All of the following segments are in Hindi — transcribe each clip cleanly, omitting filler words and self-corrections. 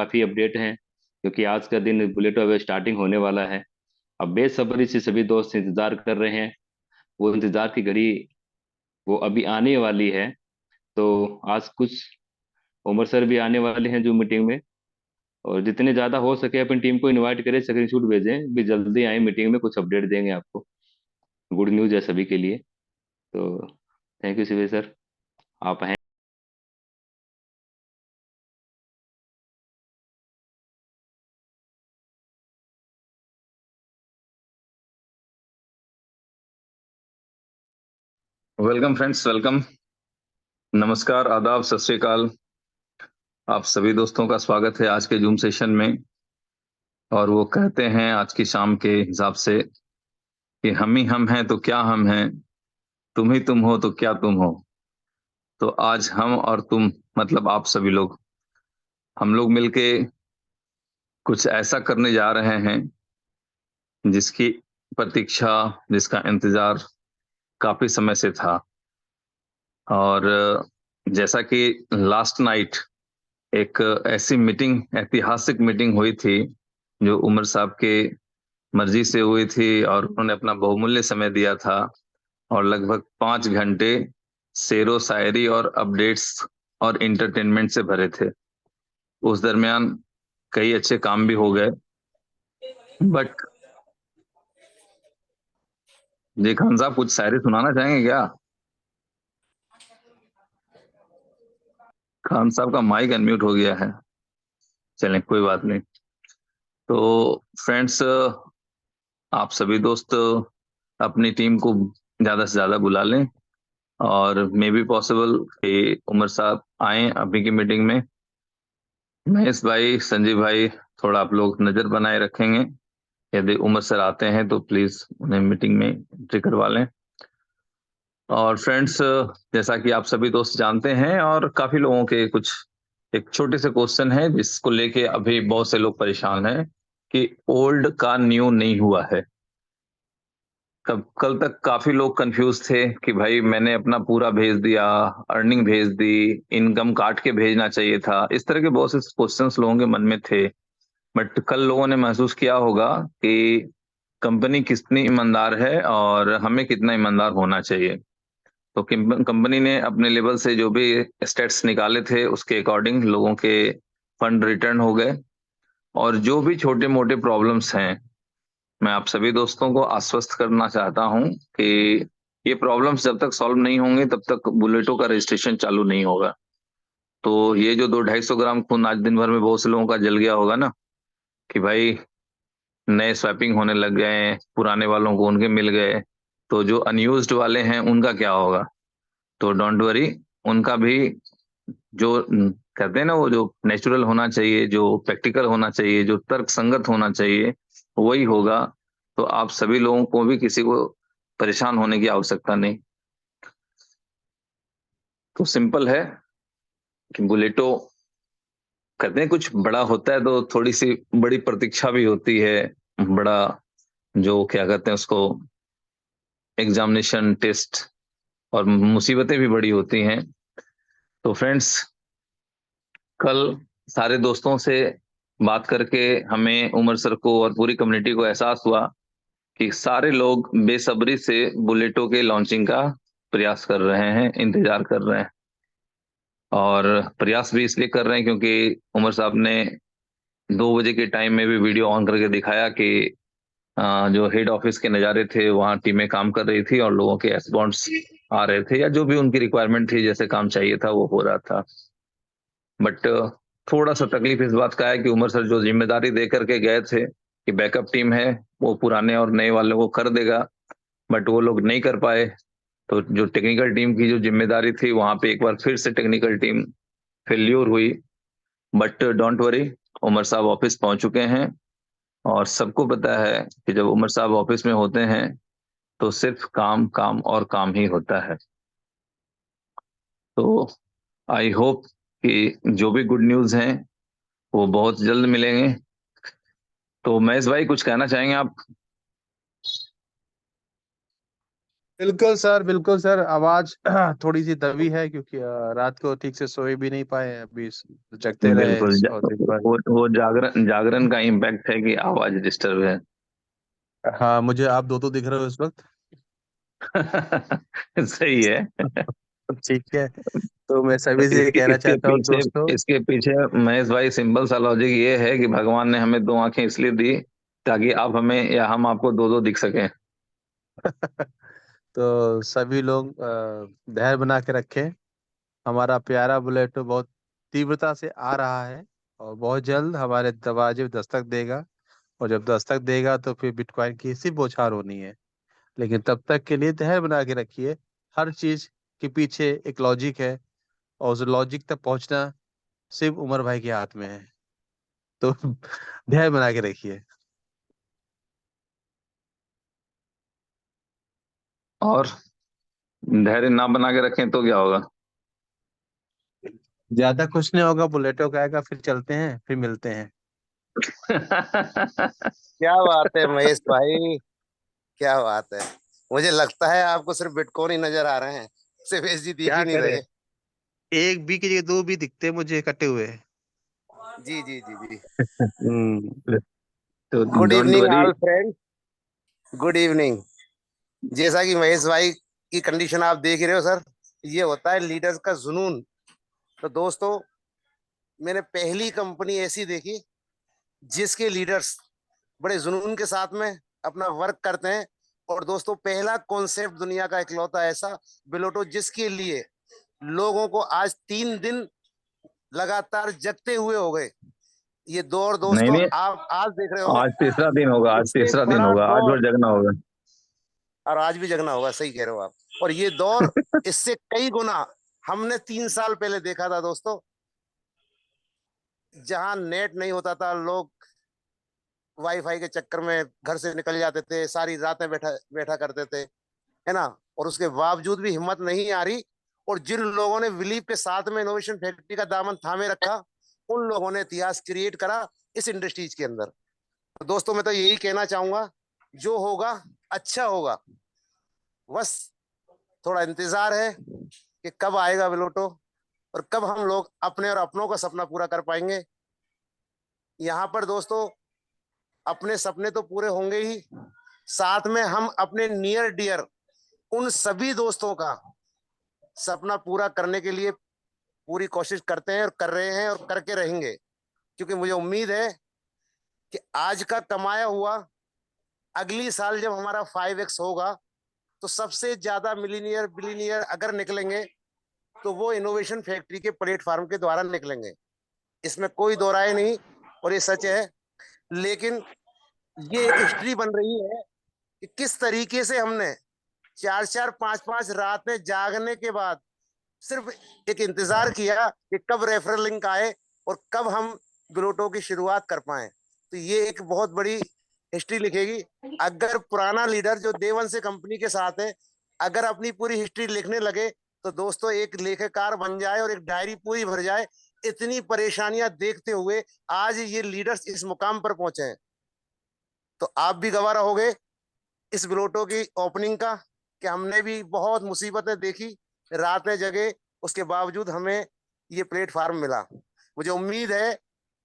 काफी अपडेट हैं, क्योंकि आज का दिन बुलेटो अब स्टार्टिंग होने वाला है। अब बेसब्री से सभी दोस्त इंतजार कर रहे हैं। वो इंतजार की घड़ी वो अभी आने वाली है। तो आज कुछ उमर सर भी आने वाले हैं जो मीटिंग में। और जितने ज्यादा हो सके अपनी टीम को इनवाइट करें, स्क्रीनशॉट भेजें, भी जल्दी आए मीटिंग में, कुछ अपडेट देंगे आपको। गुड न्यूज है सभी के लिए। तो थैंक यू शिवेश सर, आप हैं। Welcome friends, welcome. नमस्कार, आदाब, सत श्री अकाल। आप सभी दोस्तों का स्वागत है आज के जूम सेशन में। और वो कहते हैं आज की शाम के हिसाब से कि हम ही हम हैं तो क्या हम हैं, तुम ही तुम हो तो क्या तुम हो। तो आज हम और तुम मतलब आप सभी लोग, हम लोग मिलके कुछ ऐसा करने जा रहे हैं जिसकी प्रतीक्षा, जिसका इंतजार काफी समय से था। और जैसा कि लास्ट नाइट एक ऐसी मीटिंग, ऐतिहासिक मीटिंग हुई थी जो उमर साहब के मर्जी से हुई थी, और उन्होंने अपना बहुमूल्य समय दिया था। और लगभग 5 घंटे शेरो शायरी और अपडेट्स और इंटरटेनमेंट से भरे थे। उस दरमियान कई अच्छे काम भी हो गए। बट जी खान साहब, कुछ शायरी सुनाना चाहेंगे क्या? खान साहब का माइक अनम्यूट हो गया है। चलें, कोई बात नहीं। तो फ्रेंड्स, आप सभी दोस्त अपनी टीम को ज्यादा से ज्यादा बुला लें। और मे बी पॉसिबल कि उमर साहब आए अभी की मीटिंग में। महेश भाई, संजीव भाई, थोड़ा आप लोग नजर बनाए रखेंगे। यदि उमर सर आते हैं तो प्लीज उन्हें मीटिंग में एंट्री करवा लें। और फ्रेंड्स, जैसा कि आप सभी दोस्त जानते हैं, और काफी लोगों के कुछ एक छोटे से क्वेश्चन है जिसको लेके अभी बहुत से लोग परेशान हैं कि ओल्ड का न्यू नहीं हुआ है। कब कल तक काफी लोग कंफ्यूज थे कि भाई मैंने अपना पूरा भेज दिया, अर्निंग भेज दी, इनकम काट के भेजना चाहिए था। इस तरह के बहुत से क्वेश्चंस लोगों के मन में थे। बट कल लोगों ने महसूस किया होगा कि कंपनी कितनी ईमानदार है और हमें कितना ईमानदार होना चाहिए। तो कंपनी ने अपने लेवल से जो भी स्टेट्स निकाले थे उसके अकॉर्डिंग लोगों के फंड रिटर्न हो गए। और जो भी छोटे मोटे प्रॉब्लम्स हैं, मैं आप सभी दोस्तों को आश्वस्त करना चाहता हूं कि ये प्रॉब्लम्स जब तक सॉल्व नहीं होंगे तब तक बुलेटो का रजिस्ट्रेशन चालू नहीं होगा। तो ये जो 200-250 खून आज दिन भर में बहुत से लोगों का जल गया होगा ना, कि भाई नए स्वैपिंग होने लग गए हैं, पुराने वालों को उनके मिल गए, तो जो अनयूज्ड वाले हैं उनका क्या होगा। तो डोंट वरी, उनका भी जो कहते हैं ना, वो जो नेचुरल होना चाहिए, जो प्रैक्टिकल होना चाहिए, जो तर्क संगत होना चाहिए, वही होगा। तो आप सभी लोगों को भी किसी को परेशान होने की आवश्यकता नहीं। तो सिंपल है कि बुलेटो कहते हैं कुछ बड़ा होता है तो थोड़ी सी बड़ी प्रतीक्षा भी होती है। बड़ा, जो क्या कहते हैं उसको, एग्जामिनेशन टेस्ट और मुसीबतें भी बड़ी होती हैं। तो फ्रेंड्स, कल सारे दोस्तों से बात करके हमें, उमर सर को और पूरी कम्युनिटी को एहसास हुआ कि सारे लोग बेसब्री से बुलेटो के लॉन्चिंग का प्रयास कर रहे हैं, इंतजार कर रहे हैं। और प्रयास भी इसलिए कर रहे हैं क्योंकि उमर साहब ने 2 बजे के टाइम में भी वीडियो ऑन करके दिखाया कि जो हेड ऑफिस के नज़ारे थे वहाँ टीमें काम कर रही थी और लोगों के एसबॉन्ड्स आ रहे थे, या जो भी उनकी रिक्वायरमेंट थी, जैसे काम चाहिए था वो हो रहा था। बट थोड़ा सा तकलीफ इस बात का है कि उमर सर जो जिम्मेदारी दे करके गए थे कि बैकअप टीम है, वो पुराने और नए वालों को कर देगा, बट वो लोग नहीं कर पाए। तो जो टेक्निकल टीम की जो जिम्मेदारी थी, वहां पे एक बार फिर से टेक्निकल टीम फेल्योर हुई। बट डोंट वरी, उमर साहब ऑफिस पहुंच चुके हैं। और सबको पता है कि जब उमर साहब ऑफिस में होते हैं तो सिर्फ काम, काम और काम ही होता है। तो आई होप कि जो भी गुड न्यूज़ हैं वो बहुत जल्द मिलेंगे। तो महेश भाई, कुछ कहना चाहेंगे आप? बिल्कुल सर, बिल्कुल सर। आवाज थोड़ी सी दबी है क्योंकि रात को ठीक से सोए भी नहीं पाए, अभी जगते रहे बिल्कुल और दिन भर। वो जागरण जागरण का इम्पैक्ट है कि आवाज डिस्टर्ब है। हाँ, मुझे आप दो दिख रहे हो इस वक्त। सही है। ठीक है। तो मैं सभी से ये इसके कहना इसके चाहता हूँ पीछे दोस्तों। इसके पीछे महेश भाई सिंपल सा लॉजिक ये है कि भगवान ने हमें दो आंखें इसलिए दी ताकि आप हमें या हम आपको दो दो दिख सकें। तो सभी लोग धैर्य बना के रखें। हमारा प्यारा बुलेट बहुत तीव्रता से आ रहा है और बहुत जल्द हमारे दरवाजे पे दस्तक देगा। और जब दस्तक देगा तो फिर बिटकॉइन की सिर्फ बौछार होनी है। लेकिन तब तक के लिए धैर्य बना के रखिए। हर चीज के पीछे एक लॉजिक है, और उस लॉजिक तक पहुंचना सिर्फ उमर भाई के हाथ में है। तो धैर्य बना के रखिए। और धैर्य ना बना के रखें तो क्या होगा? ज्यादा कुछ नहीं होगा, बुलेटो का आएगा, फिर चलते हैं, फिर मिलते हैं। क्या बात है महेश भाई, क्या बात है। मुझे लगता है आपको सिर्फ बिटकॉइन ही नजर आ रहे हैं, सिर्फ जी दिख क्या ही नहीं करें, रहे। एक बी की जगह दो भी दिखते हैं मुझे कटे हुए। जी जी जी जी। हम्म। तो good don't evening worry. All friend, good evening. जैसा कि महेश भाई की कंडीशन आप देख ही रहे हो सर, ये होता है लीडर्स का जुनून। तो दोस्तों, मैंने पहली कंपनी ऐसी देखी जिसके लीडर्स बड़े जुनून के साथ में अपना वर्क करते हैं। और दोस्तों, पहला कॉन्सेप्ट दुनिया का इकलौता ऐसा बिलोटो जिसके लिए लोगों को आज 3 दिन लगातार जगते हुए हो गए। ये दौर नहीं दोस्तों नहीं, आप आज देख रहे हो, आज तीसरा दिन होगा, आज इससे तीसरा दिन बड़ा होगा, आज और दौर। जगना होगा। और आज भी जगना होगा, सही कह रहे हो आप। और ये दौर इससे कई गुना हमने 3 साल पहले देखा था दोस्तों, जहां नेट नहीं होता था, लोग वाईफाई के चक्कर में घर से निकल जाते थे, सारी रातें बैठा बैठा करते थे, है ना। और उसके बावजूद भी हिम्मत नहीं आ रही। और जिन लोगों ने बिलीव के साथ में इनोवेशन फैक्ट्री का दामन थामे रखा, उन लोगों ने इतिहास क्रिएट करा इस इंडस्ट्रीज के अंदर। तो दोस्तों, मैं तो यही कहना चाहूंगा, जो होगा अच्छा होगा। बस थोड़ा इंतजार है कि कब आएगा बिलोटो, और कब हम लोग अपने और अपनों का सपना पूरा कर पाएंगे। यहाँ पर दोस्तों, अपने सपने तो पूरे होंगे ही, साथ में हम अपने नियर डियर उन सभी दोस्तों का सपना पूरा करने के लिए पूरी कोशिश करते हैं और कर रहे हैं और करके रहेंगे। क्योंकि मुझे उम्मीद है कि आज का कमाया हुआ अगली साल जब हमारा 5x होगा, तो सबसे ज्यादा मिलीनियर बिलीनियर अगर निकलेंगे तो वो इनोवेशन फैक्ट्री के प्लेटफॉर्म के द्वारा निकलेंगे। इसमें कोई दो राय नहीं, और ये सच है। लेकिन ये एक हिस्ट्री बन रही है कि किस तरीके से हमने 4-4 5-5 रातें जागने के बाद सिर्फ एक इंतजार किया कि कब रेफरल लिंक आए और कब हम ग्लोटो की शुरुआत कर पाए। तो ये एक बहुत बड़ी हिस्ट्री लिखेगी। अगर पुराना लीडर जो देवन से कंपनी के साथ है, अगर अपनी पूरी हिस्ट्री लिखने लगे, तो दोस्तों एक लेखकार बन जाए और एक डायरी पूरी भर जाए। इतनी परेशानियां देखते हुए आज ये लीडर्स इस मुकाम पर पहुंचे हैं। तो आप भी गवाह रहोगे इस ग्लोटो की ओपनिंग का, कि हमने भी बहुत मुसीबतें देखी, रातें जगे, उसके बावजूद हमें ये प्लेटफॉर्म मिला। मुझे उम्मीद है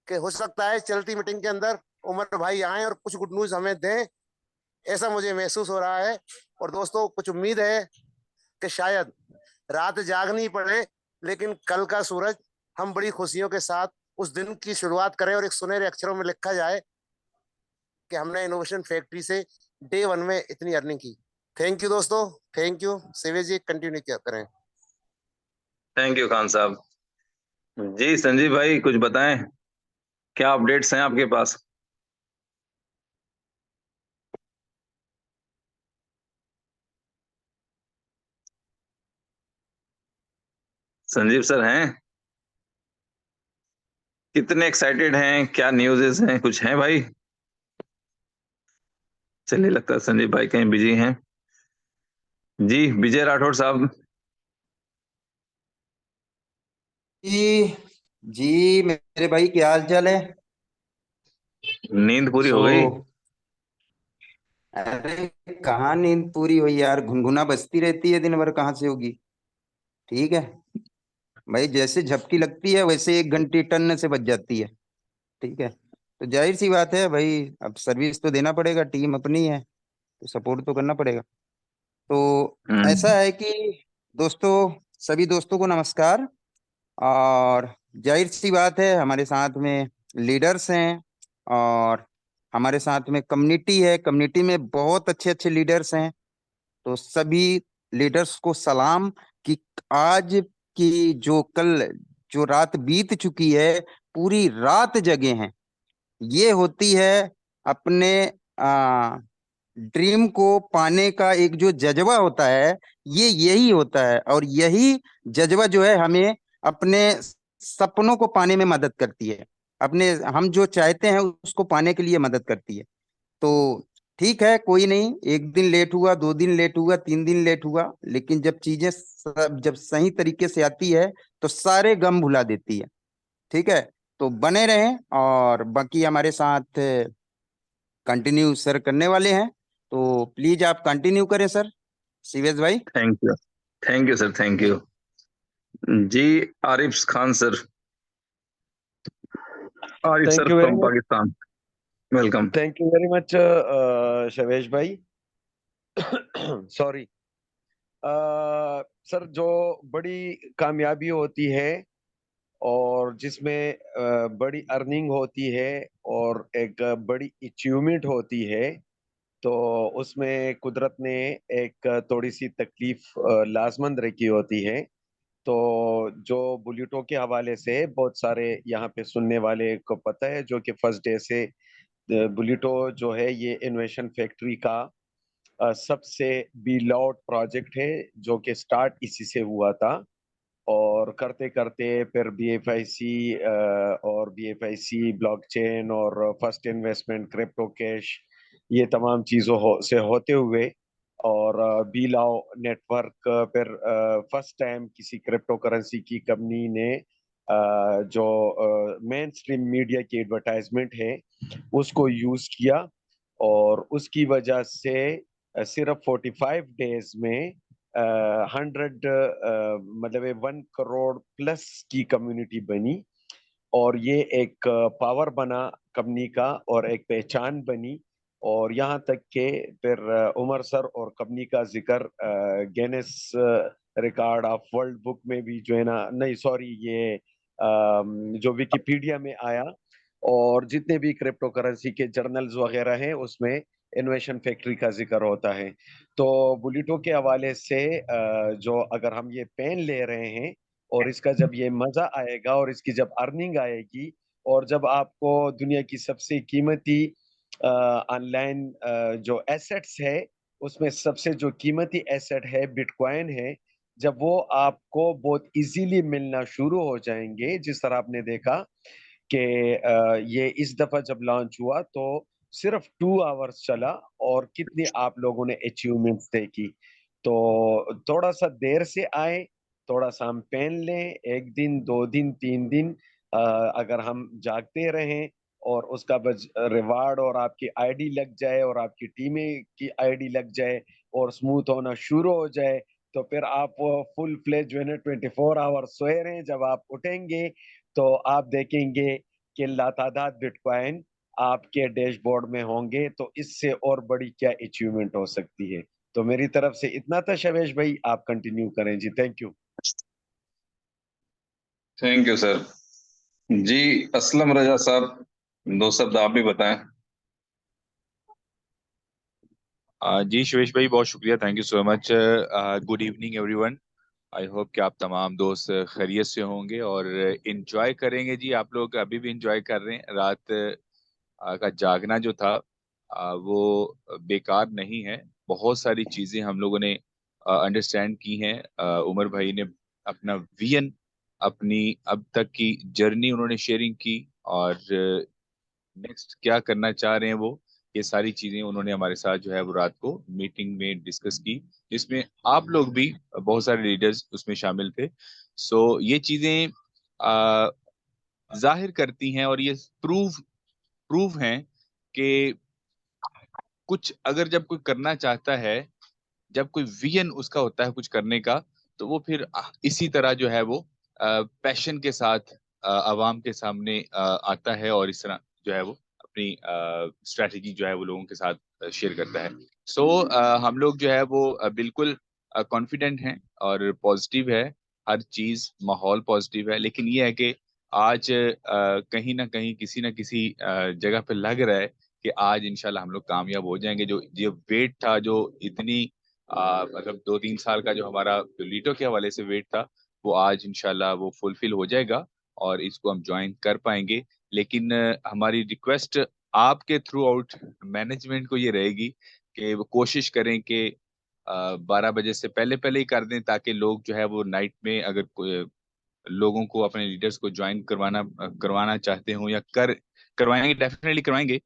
कि हो सकता है चलती मीटिंग के अंदर उमर भाई आए और कुछ गुड न्यूज हमें दें, ऐसा मुझे महसूस हो रहा है। और दोस्तों, कुछ उम्मीद है कि शायद रात जागनी पड़े, लेकिन कल का सूरज हम बड़ी खुशियों के साथ उस दिन की शुरुआत करें और एक सुनहरे अक्षरों में लिखा जाए कि हमने इनोवेशन फैक्ट्री से डे 1 में इतनी अर्निंग की। थैंक यू दोस्तों, थैंक यू। सेवे जी कंटिन्यू क्या करें। थैंक यू खान साहब। जी संजीव भाई कुछ बताएं, क्या अपडेट्स हैं आपके पास? संजीव सर हैं? कितने एक्साइटेड हैं, क्या न्यूज़ हैं, कुछ हैं भाई? चलिए लगता है संजीव भाई कहीं बिजी हैं। जी विजय राठौर साहब। जी। जी मेरे भाई क्या हाल चाल है। नींद पूरी सो हो गई? अरे कहाँ नींद पूरी हुई यार, घुनघुना बजती रहती है दिन भर, कहाँ से होगी। ठीक है भाई, जैसे झपकी लगती है वैसे 1 घंटे टन से बज जाती है। ठीक है, तो जाहिर सी बात है भाई, अब सर्विस तो देना पड़ेगा, टीम अपनी है तो सपोर्ट तो करना पड़ेगा। तो हम्म। ऐसा है कि दोस्तों, सभी दोस्तों को नमस्कार। और जाहिर सी बात है, हमारे साथ में लीडर्स हैं और हमारे साथ में कम्युनिटी है, कम्युनिटी में बहुत अच्छे अच्छे लीडर्स हैं। तो सभी लीडर्स को सलाम कि आज की जो रात बीत चुकी है, पूरी रात जगे हैं। ये होती है अपने ड्रीम को पाने का एक जो जज्बा होता है, ये यही होता है। और यही जज्बा जो है हमें अपने सपनों को पाने में मदद करती है, अपने हम जो चाहते हैं उसको पाने के लिए मदद करती है। तो ठीक है, कोई नहीं, 1 दिन लेट हुआ, 2 दिन लेट हुआ, 3 दिन लेट हुआ, लेकिन जब चीजें जब सही तरीके से आती है तो सारे गम भुला देती है। ठीक है, तो बने रहें। और बाकी हमारे साथ कंटिन्यू सर करने वाले हैं, तो प्लीज आप कंटिन्यू करें सर, शिवेश भाई। Thank you sir, thank you. जी, Arif Khan sir, Arif thank sir you very from much. Pakistan, welcome. Thank you very much Shivesh भाई। सॉरी। सर, जो बड़ी कामयाबी होती है और जिसमें बड़ी अर्निंग होती है और एक बड़ी अचीवमेंट होती है, तो उसमें कुदरत ने एक थोड़ी सी तकलीफ लाजमंद रखी होती है। तो जो बुलेटो के हवाले से बहुत सारे यहाँ पे सुनने वाले को पता है, जो कि फर्स्ट डे से बुलेटो जो है ये इन्वेशन फैक्ट्री का सबसे बिलआउट प्रोजेक्ट है, जो कि स्टार्ट इसी से हुआ था। और करते करते फिर बीएफआईसी और बीएफआईसी ब्लॉकचेन और फर्स्ट इन्वेस्टमेंट क्रिप्टो कैश, ये तमाम चीज़ों से होते हुए और बीलाओ नेटवर्क, फिर फर्स्ट टाइम किसी क्रिप्टो करेंसी की कंपनी ने जो मेन स्ट्रीम मीडिया की एडवर्टाइजमेंट है उसको यूज किया। और उसकी वजह से सिर्फ 45 डेज में 100 मतलब 1 करोड़ प्लस की कम्युनिटी बनी। और ये एक पावर बना कंपनी का और एक पहचान बनी। और यहाँ तक के फिर उमर सर और कंपनी का जिक्र Guinness record of world book में भी, जो है ना, नहीं सॉरी, ये जो विकिपीडिया में आया। और जितने भी क्रिप्टो करेंसी के जर्नल्स वगैरह हैं उसमें इन्वेशन फैक्ट्री का जिक्र होता है। तो बुलेटो के हवाले से जो अगर हम ये पेन ले रहे हैं और इसका जब ये मजा आएगा और इसकी जब अर्निंग आएगी, और जब आपको दुनिया की सबसे कीमती ऑनलाइन जो एसेट्स है उसमें सबसे जो कीमती एसेट है बिटकॉइन है, जब वो आपको बहुत इजीली मिलना शुरू हो जाएंगे, जिस तरह आपने देखा कि ये इस दफा जब लॉन्च हुआ तो सिर्फ 2 आवर्स चला और कितनी आप लोगों ने अचीवमेंट्स देखी। तो थोड़ा सा देर से आए, थोड़ा सा हम पेन लें, 1 दिन 2 दिन 3 दिन अगर हम जागते रहें और उसका बस रिवार्ड और आपकी आईडी लग जाए और आपकी टीमें की आईडी लग जाए और स्मूथ होना शुरू हो जाए, तो फिर आप फुल फ्लेज जो है ना 24 आवर सोए रहें, जब आप उठेंगे तो आप देखेंगे कि लातादाद बिटकॉइन आपके डैशबोर्ड में होंगे। तो इससे और बड़ी क्या अचीवमेंट हो सकती है। तो मेरी तरफ से इतना था शवेश भाई, आप कंटिन्यू करें जी। Thank you. Thank you sir. जी, असलम रजा साहब, 2 शब्द आप भी बताएं। जी शिवेश भाई, बहुत शुक्रिया, thank you so much. Good evening everyone. I hope कि आप तमाम दोस्त खैरियत से होंगे और इंजॉय करेंगे। जी, आप लोग अभी भी इंजॉय कर रहे हैं। रात का जागना जो था वो बेकार नहीं है। बहुत सारी चीज़ें हम लोगों ने अंडरस्टैंड की हैं। उमर भाई ने अपना विजन, अपनी अब तक की जर्नी उन्होंने शेयरिंग की, और नेक्स्ट क्या करना चाह रहे हैं वो, ये सारी चीजें उन्होंने हमारे साथ जो है वो रात को मीटिंग में डिस्कस की, जिसमें आप लोग भी, बहुत सारे लीडर्स उसमें शामिल थे। सो ये चीजें आ, जाहिर करती हैं और ये प्रूव प्रूव हैं कि कुछ अगर जब कोई करना चाहता है, जब कोई विजन उसका होता है कुछ करने का, तो वो फिर इसी तरह जो है वो पैशन के साथ आवाम के सामने आता है और इस तरह जो है वो अपनी स्ट्रैटेजी जो है वो लोगों के साथ शेयर करता है। सो हम लोग जो है वो बिल्कुल कॉन्फिडेंट हैं और पॉजिटिव है, हर चीज माहौल पॉजिटिव है, लेकिन ये है कि आज कहीं ना कहीं किसी ना किसी जगह पे लग रहा है कि आज इंशाल्लाह हम लोग कामयाब हो जाएंगे। जो वेट था, जो इतनी मतलब 2-3 साल का जो हमारा लीटो के हवाले से वेट था, वो आज इंशाल्लाह वो फुलफिल हो जाएगा और इसको हम ज्वाइन कर पाएंगे। लेकिन हमारी रिक्वेस्ट आपके थ्रू आउट मैनेजमेंट को ये रहेगी कि वो कोशिश करें कि 12 बजे से पहले पहले ही कर दें, ताकि लोग जो है वो नाइट में अगर लोगों को अपने लीडर्स को ज्वाइन करवाना चाहते हो या करवाएंगे, डेफिनेटली करवाएंगे,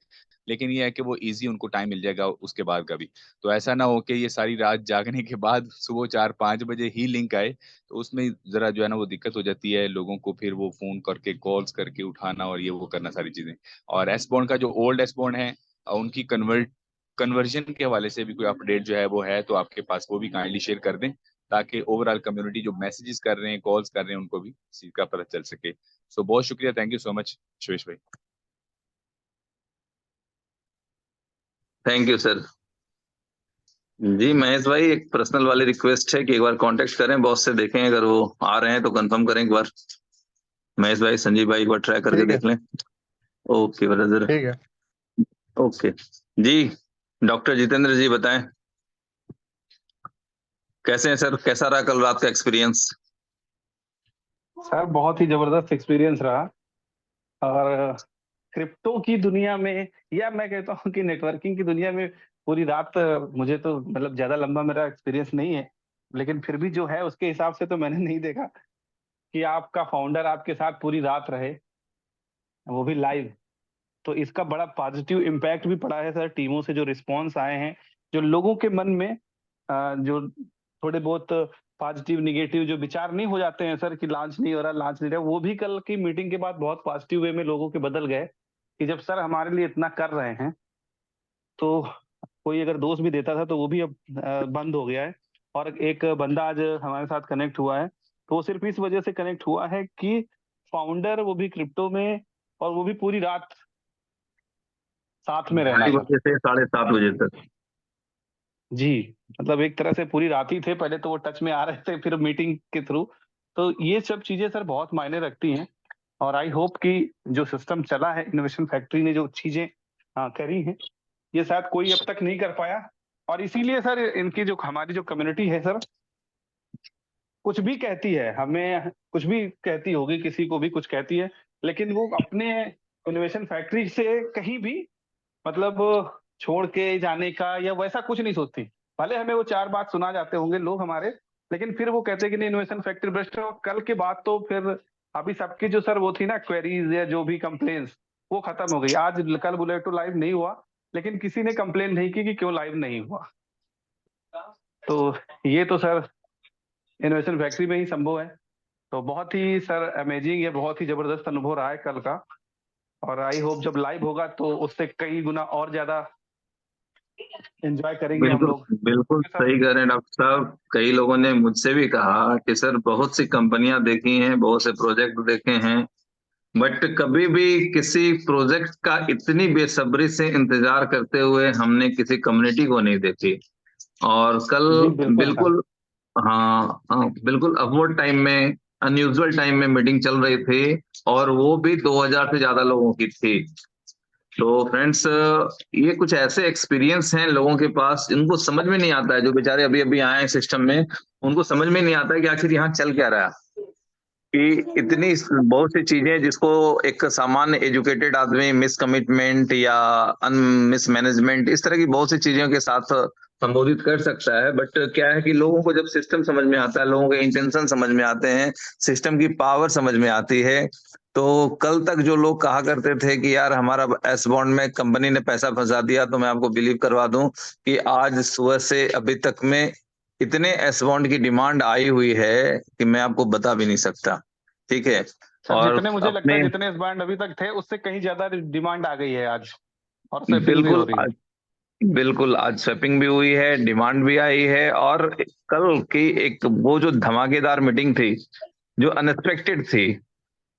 लेकिन ये है कि वो इजी उनको टाइम मिल जाएगा उसके बाद का भी। तो ऐसा ना हो कि ये सारी रात जागने के बाद सुबह 4-5 बजे ही लिंक आए, तो उसमें जरा जो है ना वो दिक्कत हो जाती है लोगों को, फिर वो फोन करके कॉल्स करके उठाना और ये वो करना सारी चीजें। और एस बॉन्ड का जो ओल्ड एस बॉन्ड है उनकी कन्वर्जन के हवाले से भी कोई अपडेट जो है वो है तो आपके पास वो भी काइंडली शेयर कर दें, ताकि ओवरऑल कम्युनिटी जो मैसेजेस कर रहे हैं, कॉल्स कर रहे हैं, उनको भी इस चीज का पता चल सके। सो बहुत शुक्रिया, thank you so much Suresh भाई। Thank you sir. जी महेश भाई, एक पर्सनल वाली रिक्वेस्ट है कि एक बार कांटेक्ट करें बॉस से, देखें अगर वो आ रहे हैं तो कंफर्म करें एक बार। महेश भाई, संजीव भाई एक बार ट्राई करके ठीक है। देख लें। Okay brother. ठीक है। ओके जी। डॉक्टर जितेंद्र जी बताएं, कैसे हैं सर? कैसा रहा कल रात का एक्सपीरियंस? सर बहुत ही जबरदस्त एक्सपीरियंस रहा। और क्रिप्टो की दुनिया में, या मैं कहता हूँ कि नेटवर्किंग की दुनिया में पूरी रात, मुझे तो मतलब ज्यादा लंबा मेरा एक्सपीरियंस नहीं है, लेकिन फिर भी जो है उसके हिसाब से तो मैंने नहीं देखा कि आपका फाउंडर आपके साथ पूरी रात रहे, वो भी लाइव। तो इसका बड़ा पॉजिटिव इम्पैक्ट भी पड़ा है सर। टीमों से जो रिस्पॉन्स आए हैं, जो लोगों के मन में जो थोड़े बहुत पॉजिटिव निगेटिव जो विचार नहीं हो जाते हैं सर कि लॉन्च नहीं हो रहा, लॉन्च नहीं हो रहा, वो भी कल की मीटिंग के बाद बहुत पॉजिटिव वे में लोगों के बदल गए कि जब सर हमारे लिए इतना कर रहे हैं तो कोई अगर दोष भी देता था तो वो भी अब बंद हो गया है। और एक बंदा आज हमारे साथ कनेक्ट हुआ है, तो वो सिर्फ इस वजह से कनेक्ट हुआ है कि फाउंडर वो भी क्रिप्टो में, और वो भी पूरी रात साथ में रहना 2:30 सर। बजे से 7:30 बजे तक। जी, मतलब एक तरह से पूरी रात ही थे, पहले तो वो टच में आ रहे थे फिर मीटिंग के थ्रू। तो ये सब चीजें सर बहुत मायने रखती हैं। और आई होप कि जो सिस्टम चला है, इनोवेशन फैक्ट्री ने जो चीजें करी हैं, ये शायद कोई अब तक नहीं कर पाया। और इसीलिए सर इनकी जो हमारी जो कम्युनिटी है सर, कुछ भी कहती है, हमें कुछ भी कहती होगी, किसी को भी कुछ कहती है, लेकिन वो अपने इनोवेशन फैक्ट्री से कहीं भी मतलब छोड़ के जाने का या वैसा कुछ नहीं सोचती। भले हमें वो 4 बात सुना जाते होंगे लोग हमारे, लेकिन फिर वो कहते हैं कि नहीं, इनोवेशन फैक्ट्री बेस्ट है। और कल के बाद तो फिर अभी सबकी जो सर वो थी ना क्वेरीज या जो भी कंप्लेन्स, वो खत्म हो गई। आज कल बुलेटो लाइव नहीं हुआ, लेकिन किसी ने कंप्लेन नहीं की कि क्यों लाइव नहीं हुआ। तो ये तो सर इनोवेशन फैक्ट्री में ही संभव है। तो बहुत ही सर अमेजिंग, ये बहुत ही जबरदस्त अनुभव रहा है कल का। और आई होप जब लाइव होगा तो उससे कई गुना और ज्यादा एंजॉय करेंगे हम बिल्कुल लोग। बिल्कुल सर सही कह रहे हैं डॉक्टर साहब। कई लोगों ने मुझसे भी कहा कि सर बहुत सी कंपनियां देखी हैं, बहुत से प्रोजेक्ट देखे हैं, बट कभी भी किसी प्रोजेक्ट का इतनी बेसब्री से इंतजार करते हुए हमने किसी कम्युनिटी को नहीं देखी। और कल जी बिल्कुल सर। बिल्कुल, हाँ हाँ, बिल्कुल अवॉर्ड टाइम में, अनयूजुअल टाइम में मीटिंग चल रही थी और वो भी 2000 से ज्यादा लोगों की थी। तो फ्रेंड्स, ये कुछ ऐसे एक्सपीरियंस हैं लोगों के पास जिनको समझ में नहीं आता है, जो बेचारे अभी अभी आए हैं सिस्टम में, उनको समझ में नहीं आता है कि आखिर यहाँ चल क्या रहा है। कि इतनी बहुत सी चीजें जिसको एक सामान्य एजुकेटेड आदमी मिस कमिटमेंट या मिस मैनेजमेंट, इस तरह की बहुत सी चीजों के साथ संबोधित कर सकता है, बट क्या है कि लोगों को जब सिस्टम समझ में आता है, लोगों के इंटेंशन समझ में आते हैं, सिस्टम की पावर समझ में आती है। तो कल तक जो लोग कहा करते थे कि यार हमारा एस बॉन्ड में कंपनी ने पैसा फंसा दिया, तो मैं आपको बिलीव करवा दूं कि आज सुबह से अभी तक में इतने एस बॉन्ड की डिमांड आई हुई है कि मैं आपको बता भी नहीं सकता। ठीक है। सर और जितने मुझे लगता अपने है जितने इस बैंड अभी तक थे उससे कहीं ज्यादा डिमांड आ गई है आज, और उससे फिल भी हो बिल्कुल रही है। बिल्कुल, आज स्वैपिंग भी हुई है, डिमांड भी आई है, और कल की एक वो जो धमाकेदार मीटिंग थी, जो अनएक्सपेक्टेड थी,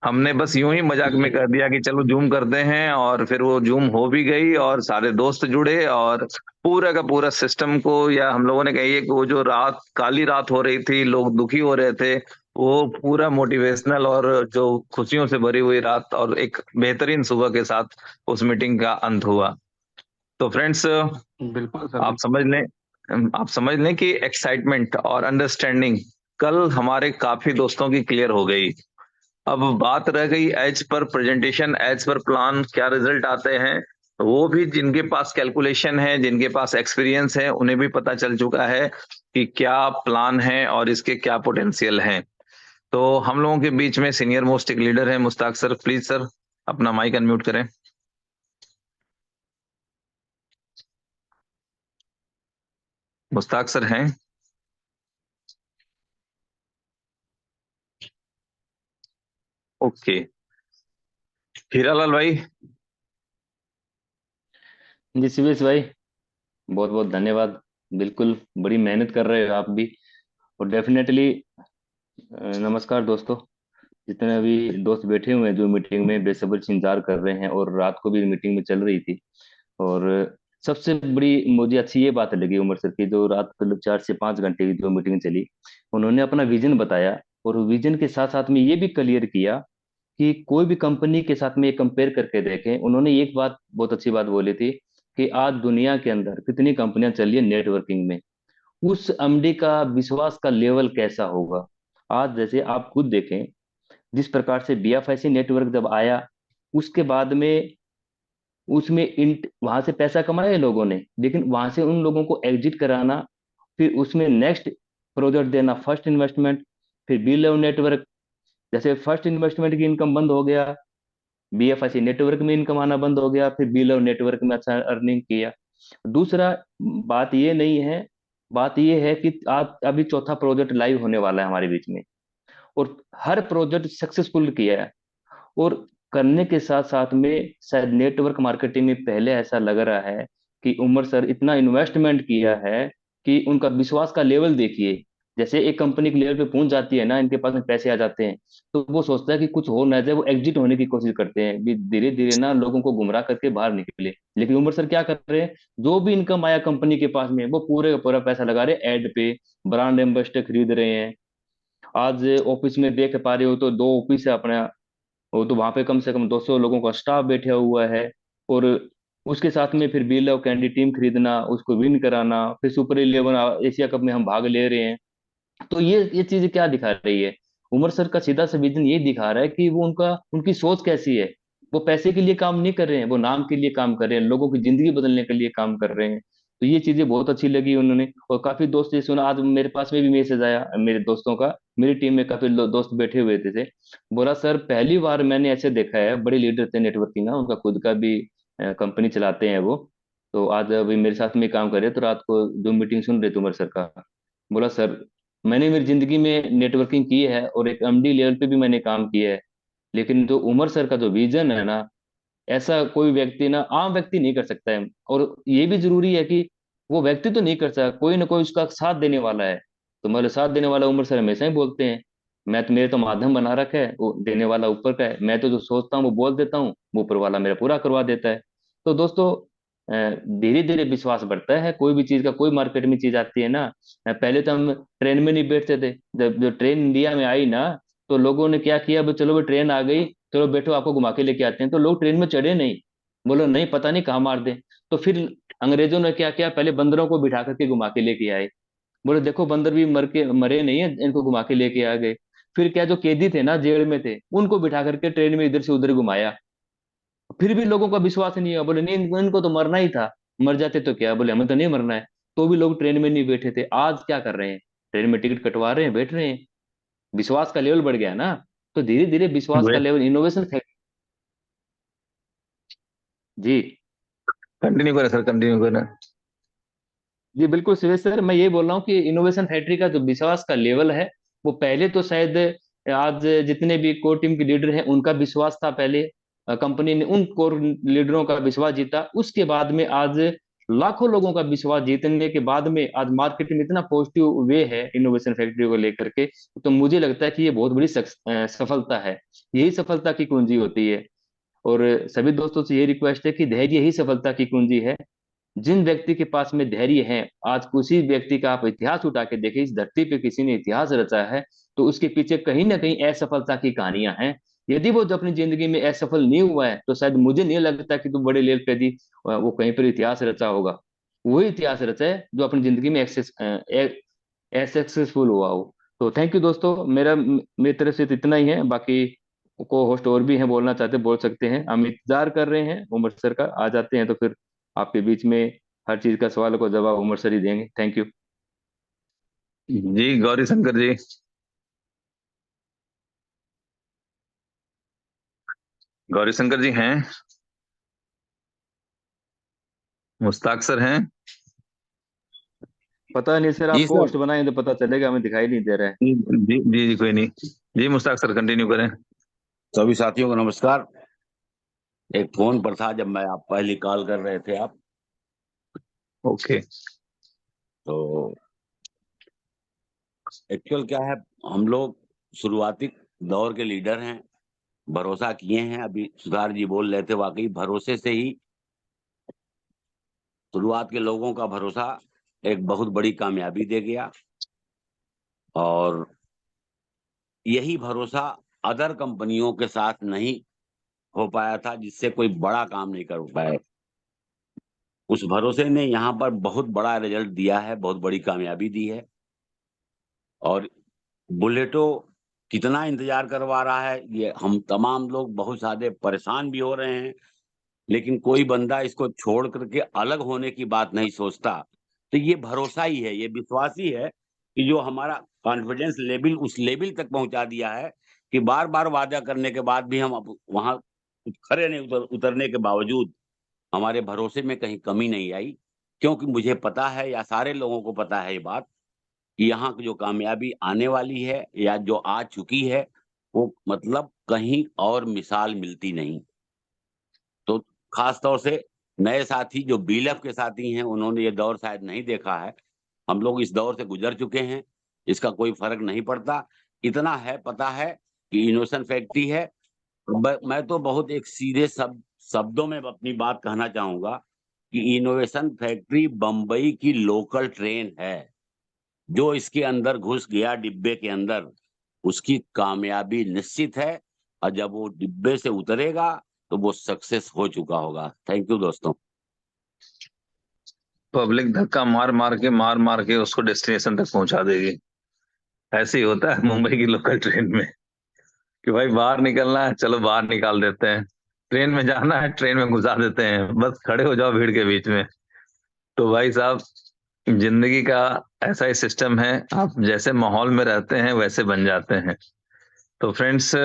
हमने बस यूं ही मजाक में जी कर दिया कि चलो जूम करते हैं, और फिर वो जूम हो भी गई और सारे दोस्त जुड़े, और पूरा का पूरा सिस्टम को, या हम लोगों ने कहिए कि वो जो रात, काली रात हो रही थी, लोग दुखी हो रहे थे, वो पूरा मोटिवेशनल और जो खुशियों से भरी हुई रात और एक बेहतरीन सुबह के साथ उस मीटिंग का अंत हुआ। तो फ्रेंड्स, बिल्कुल सर, आप बिल्कुल। समझ लें आप समझ लें कि एक्साइटमेंट और अंडरस्टैंडिंग कल हमारे काफी दोस्तों की क्लियर हो गई। अब बात रह गई as per presentation, as per plan क्या रिजल्ट आते हैं। वो भी जिनके पास कैलकुलेशन है, जिनके पास एक्सपीरियंस है, उन्हें भी पता चल चुका है कि क्या प्लान है और इसके क्या पोटेंशियल हैं। तो हम लोगों के बीच में सीनियर मोस्ट एक लीडर है, मुश्ताक सर। प्लीज सर, अपना माइक अनम्यूट करें। मुश्ताक सर हैं? ओके। हीरालाल भाई। जी शिवेश भाई, बहुत बहुत धन्यवाद। बिल्कुल, बड़ी मेहनत कर रहे हो आप भी। और डेफिनेटली नमस्कार दोस्तों। जितने अभी दोस्त बैठे हुए हैं जो मीटिंग में बेसब्री से इंतजार कर रहे हैं, और रात को भी मीटिंग में चल रही थी। और सबसे बड़ी मुझे अच्छी ये बात लगी उमर सर की, जो रात को 4 से 5 घंटे की जो मीटिंग चली, उन्होंने अपना विजन बताया। और विजन के साथ साथ में ये भी क्लियर किया कि कोई भी कंपनी के साथ में ये कंपेयर करके देखें। उन्होंने एक बात, बहुत अच्छी बात बोली थी कि आज दुनिया के अंदर कितनी कंपनियां चल रही है नेटवर्किंग में, उस एमडी का विश्वास का लेवल कैसा होगा। आज जैसे आप खुद देखें, जिस प्रकार से बीएफआईसी नेटवर्क जब आया, उसके बाद में उसमें इंट वहां से पैसा कमाया लोगों ने, लेकिन वहां से उन लोगों को एग्जिट कराना, फिर उसमें नेक्स्ट प्रोजेक्ट देना, फर्स्ट इन्वेस्टमेंट, फिर बिल नेटवर्क। जैसे फर्स्ट इन्वेस्टमेंट की इनकम बंद हो गया, बीएफआईसी नेटवर्क में इनकम आना बंद हो गया, फिर बिल नेटवर्क में अच्छा अर्निंग किया। दूसरा, बात ये नहीं है, बात ये है कि आज अभी चौथा प्रोजेक्ट लाइव होने वाला है हमारे बीच में, और हर प्रोजेक्ट सक्सेसफुल किया है। और करने के साथ साथ में शायद नेटवर्क मार्केटिंग में पहले ऐसा लग रहा है कि उमर सर इतना इन्वेस्टमेंट किया है कि उनका विश्वास का लेवल देखिए। जैसे एक कंपनी के लेवल पे पहुंच जाती है ना, इनके पास में पैसे आ जाते हैं, तो वो सोचता है कि कुछ हो ना जाए, वो एग्जिट होने की कोशिश करते हैं, भी धीरे धीरे ना लोगों को गुमराह करके बाहर निकले। लेकिन उमर सर क्या कर रहे हैं, जो भी इनकम आया कंपनी के पास में, वो पूरे का पूरा पैसा लगा रहे हैं एड पे, ब्रांड एम्बेसडर खरीद रहे हैं। आज ऑफिस में देख पा रहे हो तो 2 ऑफिस है अपना, वो तो वहां पे कम से कम 200 लोगों का स्टाफ बैठा हुआ है। और उसके साथ में फिर बिल ऑफ कैंडी टीम खरीदना, उसको विन कराना, फिर सुपर 11 एशिया कप में हम भाग ले रहे हैं। तो ये चीज क्या दिखा रही है, उमर सर का सीधा सा विजन ये दिखा रहा है कि वो उनका उनकी सोच कैसी है। वो पैसे के लिए काम नहीं कर रहे हैं, वो नाम के लिए काम कर रहे हैं, लोगों की जिंदगी बदलने के लिए काम कर रहे हैं। तो ये चीजें बहुत अच्छी लगी उन्होंने। और काफी दोस्त ये सुना, आज मेरे पास में भी मैसेज आया मेरे दोस्तों का, मेरी टीम में काफी दोस्त बैठे हुए थे। बोला सर पहली बार मैंने ऐसे देखा है, बड़े लीडर थे नेटवर्किंग का, उनका खुद का भी कंपनी चलाते हैं वो। तो आज अभी मेरे साथ में काम कर रहे, तो रात को जो मीटिंग सुन रहे थे उमर सर का, बोला सर मैंने मेरी जिंदगी में नेटवर्किंग की है और एक एमडी लेवल पे भी मैंने काम किया है, लेकिन जो उमर सर का जो विजन है ना, ऐसा कोई व्यक्ति ना, आम व्यक्ति नहीं कर सकता है। और ये भी जरूरी है कि वो व्यक्ति तो नहीं कर सकता, कोई ना कोई उसका साथ देने वाला है। तो मेरे साथ देने वाला उमर सर हमेशा ही बोलते हैं, मैं तो, मेरे तो माध्यम बना रखा है, वो देने वाला ऊपर का है, मैं तो जो सोचता हूँ वो बोल देता हूँ, वो ऊपर वाला मेरा पूरा करवा देता है। तो दोस्तों, धीरे धीरे विश्वास बढ़ता है कोई भी चीज का। कोई मार्केट में चीज आती है ना, पहले तो हम ट्रेन में नहीं बैठते थे, जब जो ट्रेन इंडिया में आई ना, तो लोगों ने क्या किया, "भाई चलो भाई ट्रेन आ गई, चलो बैठो आपको घुमा के लेके आते हैं"। तो लोग ट्रेन में चढ़े नहीं, बोलो नहीं पता नहीं कहाँ मार दे। तो फिर अंग्रेजों ने क्या किया, पहले बंदरों को बिठा करके घुमा के लेके आए, बोले देखो बंदर भी मरे नहीं है, इनको घुमा के लेके आ गए। फिर क्या, जो कैदी थे ना जेल में थे, उनको बिठा करके ट्रेन में इधर से उधर घुमाया, फिर भी लोगों का विश्वास नहीं हुआ, बोले नहीं इनको तो मरना ही था, मर जाते तो क्या, बोले हमें तो नहीं मरना है। तो भी लोग ट्रेन में नहीं बैठे थे। आज क्या कर रहे हैं, ट्रेन में टिकट कटवा रहे हैं, बैठ रहे हैं। विश्वास का लेवल बढ़ गया ना। तो धीरे धीरे विश्वास का लेवल, इनोवेशन जी। कंटिन्यू करें सर, कंटिन्यू करें। जी बिल्कुल सुरेश सर, मैं ये बोल रहा हूँ कि इनोवेशन फैक्ट्री का जो विश्वास का लेवल है, वो पहले तो शायद आज जितने भी कोर टीम के लीडर हैं उनका विश्वास था पहले, कंपनी ने उन कोर लीडरों का विश्वास जीता, उसके बाद में आज लाखों लोगों का विश्वास जीतने के बाद में आज मार्केट में इतना पॉजिटिव वे है इनोवेशन फैक्ट्री को लेकर के, तो मुझे लगता है कि ये बहुत बड़ी सफलता है। यही सफलता की कुंजी होती है। और सभी दोस्तों से ये रिक्वेस्ट है कि धैर्य ही सफलता की कुंजी है। जिन व्यक्ति के पास में धैर्य है, आज उसी व्यक्ति का आप इतिहास उठा के देखिए, इस धरती पे किसी ने इतिहास रचा है तो उसके पीछे कहीं ना कहीं असफलता की कहानियां हैं। यदि वो जो अपनी जिंदगी में असफल नहीं हुआ है तो शायद मुझे नहीं लगता कि तू बड़े लेवल पे यदि वो कहीं पर इतिहास रचा होगा। वही इतिहास रचा है जो अपनी जिंदगी में सक्सेसफुल हुआ हो। तो थैंक यू दोस्तों, मेरी तरफ से तो इतना ही है। बाकी को होस्ट और भी हैं, बोलना चाहते बोल सकते हैं। हम इंतजार कर रहे हैं उमर सर का, आ जाते हैं तो फिर आपके बीच में हर चीज का सवाल को जवाब उमर सर ही देंगे। Thank you. जी गौरी शंकर जी, गौरी शंकर जी हैं? मुश्ताक सर हैं? पता नहीं सर, जी आपको सर। होस्ट बनाए तो पता चलेगा, हमें दिखाई नहीं दे रहा है। जी जी जी जी, कोई नहीं। जी मुश्ताक सर कंटिन्यू करें। सभी साथियों को नमस्कार। एक फोन पर था जब मैं आप पहली कॉल कर रहे थे आप, ओके। तो एक्चुअल क्या है, हम लोग शुरुआती दौर के लीडर हैं, भरोसा किए हैं। अभी सुधार जी बोल रहे थे, वाकई भरोसे से ही शुरुआत के लोगों का भरोसा एक बहुत बड़ी कामयाबी दे गया। और यही भरोसा अदर कंपनियों के साथ नहीं हो पाया था, जिससे कोई बड़ा काम नहीं कर पाए। उस भरोसे ने यहाँ पर बहुत बड़ा रिजल्ट दिया है, बहुत बड़ी कामयाबी दी है। और बुलेटो कितना इंतजार करवा रहा है, ये हम तमाम लोग बहुत सारे परेशान भी हो रहे हैं, लेकिन कोई बंदा इसको छोड़ करके अलग होने की बात नहीं सोचता। तो ये भरोसा ही है, ये विश्वास ही है कि जो हमारा कॉन्फिडेंस लेवल उस लेवल तक पहुंचा दिया है कि बार बार वादा करने के बाद भी हम अब वहां खड़े नहीं उतरने के बावजूद हमारे भरोसे में कहीं कमी नहीं आई। क्योंकि मुझे पता है, या सारे लोगों को पता है ये बात, कि यहाँ की जो कामयाबी आने वाली है या जो आ चुकी है, वो मतलब कहीं और मिसाल मिलती नहीं। तो खास तौर से नए साथी जो बीलफ के साथी हैं, उन्होंने ये दौर शायद नहीं देखा है। हम लोग इस दौर से गुजर चुके हैं, इसका कोई फर्क नहीं पड़ता। इतना है, पता है कि इनोवेशन फैक्ट्री है। मैं तो बहुत एक सीधे शब्दों में अपनी बात कहना चाहूंगा कि इनोवेशन फैक्ट्री बम्बई की लोकल ट्रेन है। जो इसके अंदर घुस गया डिब्बे के अंदर, उसकी कामयाबी निश्चित है। और जब वो डिब्बे से उतरेगा तो वो सक्सेस हो चुका होगा। थैंक यू दोस्तों। पब्लिक धक्का मार मार के उसको डेस्टिनेशन तक पहुंचा देगी। ऐसे ही होता है मुंबई की लोकल ट्रेन में कि भाई बाहर निकलना है, चलो बाहर निकाल देते हैं। ट्रेन में जाना है, ट्रेन में घुसा देते हैं, बस खड़े हो जाओ भीड़ के बीच में। तो भाई साहब, जिंदगी का ऐसा ही सिस्टम है, आप जैसे माहौल में रहते हैं वैसे बन जाते हैं। तो फ्रेंड्स,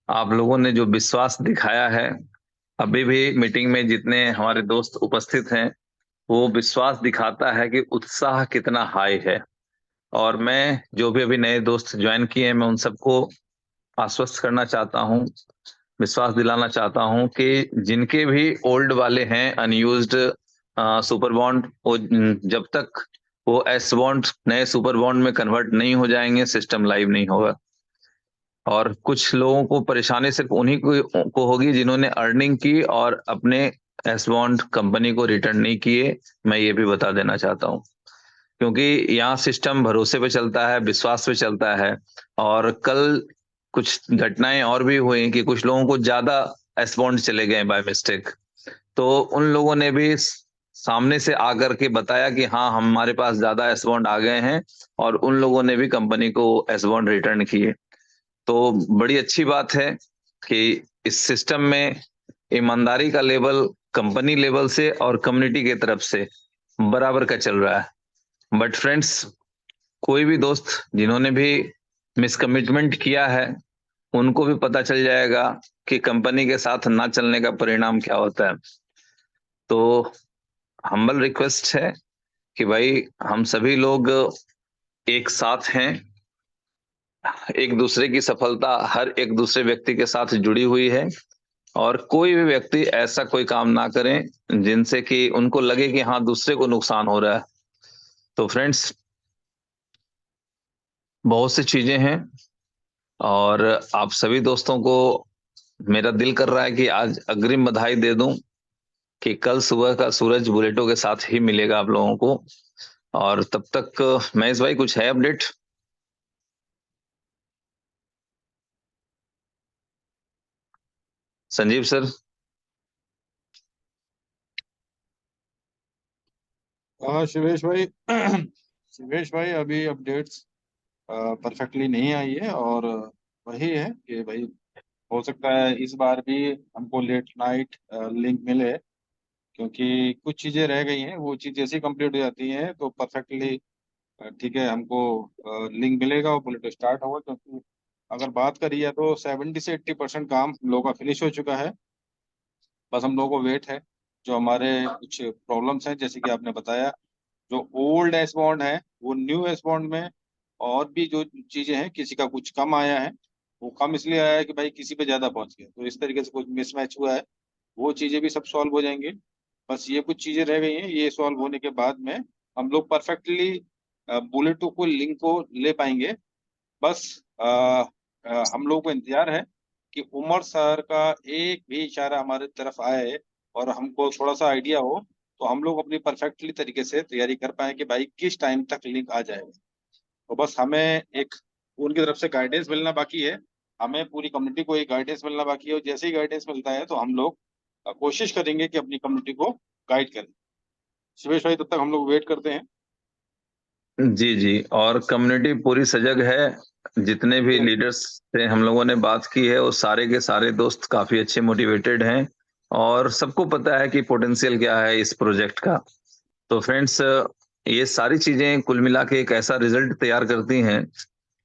आप लोगों ने जो विश्वास दिखाया है, अभी भी मीटिंग में जितने हमारे दोस्त उपस्थित हैं, वो विश्वास दिखाता है कि उत्साह कितना हाई है। और मैं जो भी अभी नए दोस्त ज्वाइन किए हैं, मैं उन सबको आश्वस्त करना चाहता हूँ, विश्वास दिलाना चाहता हूँ कि जिनके भी ओल्ड वाले हैं अनयूज्ड सुपर बॉन्ड, वो जब तक वो एस बॉन्ड नए सुपर बॉन्ड में कन्वर्ट नहीं हो जाएंगे, सिस्टम लाइव नहीं होगा। और कुछ लोगों को परेशानी सिर्फ उन्हीं को होगी जिन्होंने अर्निंग की और अपने एस बॉन्ड कंपनी को रिटर्न नहीं किए। मैं ये भी बता देना चाहता हूँ, क्योंकि यहाँ सिस्टम भरोसे पे चलता है, विश्वास पे चलता है। और कल कुछ घटनाएं और भी हुई कि कुछ लोगों को ज्यादा एस बॉन्ड चले गए बाय मिस्टेक। तो उन लोगों ने भी सामने से आकर के बताया कि हाँ, हमारे पास ज्यादा एस बॉन्ड आ गए हैं, और उन लोगों ने भी कंपनी को एस बॉन्ड रिटर्न किए। तो बड़ी अच्छी बात है कि इस सिस्टम में ईमानदारी का लेवल कंपनी लेवल से और कम्युनिटी की तरफ से बराबर का चल रहा है। बट फ्रेंड्स, कोई भी दोस्त जिन्होंने भी मिसकमिटमेंट किया है, उनको भी पता चल जाएगा कि कंपनी के साथ ना चलने का परिणाम क्या होता है। तो हम्बल रिक्वेस्ट है कि भाई हम सभी लोग एक साथ हैं, एक दूसरे की सफलता हर एक दूसरे व्यक्ति के साथ जुड़ी हुई है। और कोई भी व्यक्ति ऐसा कोई काम ना करें जिनसे कि उनको लगे कि हाँ दूसरे को नुकसान हो रहा है। तो फ्रेंड्स, बहुत सी चीजें हैं और आप सभी दोस्तों को मेरा दिल कर रहा है कि आज अग्रिम बधाई दे दूं कि कल सुबह का सूरज बुलेटों के साथ ही मिलेगा आप लोगों को। और तब तक महेश भाई, कुछ है अपडेट? संजीव सर? हाँ शिवेश भाई शिवेश भाई, अभी अपडेट्स परफेक्टली नहीं आई है। और वही है कि भाई हो सकता है इस बार भी हमको लेट नाइट लिंक मिले, क्योंकि कुछ चीजें रह गई हैं। वो चीज जैसी कंप्लीट हो जाती हैं तो परफेक्टली ठीक है, हमको लिंक मिलेगा और बुलेट स्टार्ट होगा। क्योंकि अगर बात करी है तो 70 से 80% काम हम लोगों का फिनिश हो चुका है। बस हम लोगों को वेट है। जो हमारे कुछ प्रॉब्लम्स हैं, जैसे कि आपने बताया, जो ओल्ड एस बॉन्ड है वो न्यू एस बॉन्ड में, और भी जो चीजें हैं, किसी का कुछ कम आया है। वो कम इसलिए आया है कि भाई किसी पे ज्यादा पहुंच गया, तो इस तरीके से कुछ मिसमैच हुआ है। वो चीजें भी सब सॉल्व हो जाएंगी। बस ये कुछ चीजें रह गई हैं, ये सॉल्व होने के बाद में हम लोग परफेक्टली बुलेटो को लिंक को ले पाएंगे। बस हम लोगों को इंतजार है कि उमर सर का एक भी इशारा हमारे तरफ आए और हमको थोड़ा सा आइडिया हो, तो हम लोग अपनी परफेक्टली तरीके से तैयारी कर पाए कि भाई किस टाइम तक लिंक आ जाएगा। तो बस हमें एक उनकी तरफ से गाइडेंस मिलना बाकी है। हमें पूरी कम्युनिटी को एक गाइडेंस मिलना बाकी है, और जैसे ही गाइडेंस मिलता है तो हम लोग कोशिश करेंगे कि अपनी कम्युनिटी को गाइड करें। सुरेश भाई, तब तक हम लोग वेट करते हैं। जी जी, और कम्युनिटी पूरी सजग है। जितने भी लीडर्स से हम लोगों ने बात की है वो सारे के सारे दोस्त काफी अच्छे मोटिवेटेड हैं और सबको पता है कि पोटेंशियल क्या है इस प्रोजेक्ट का। तो फ्रेंड्स, ये सारी चीजें कुल मिला के एक ऐसा रिजल्ट तैयार करती हैं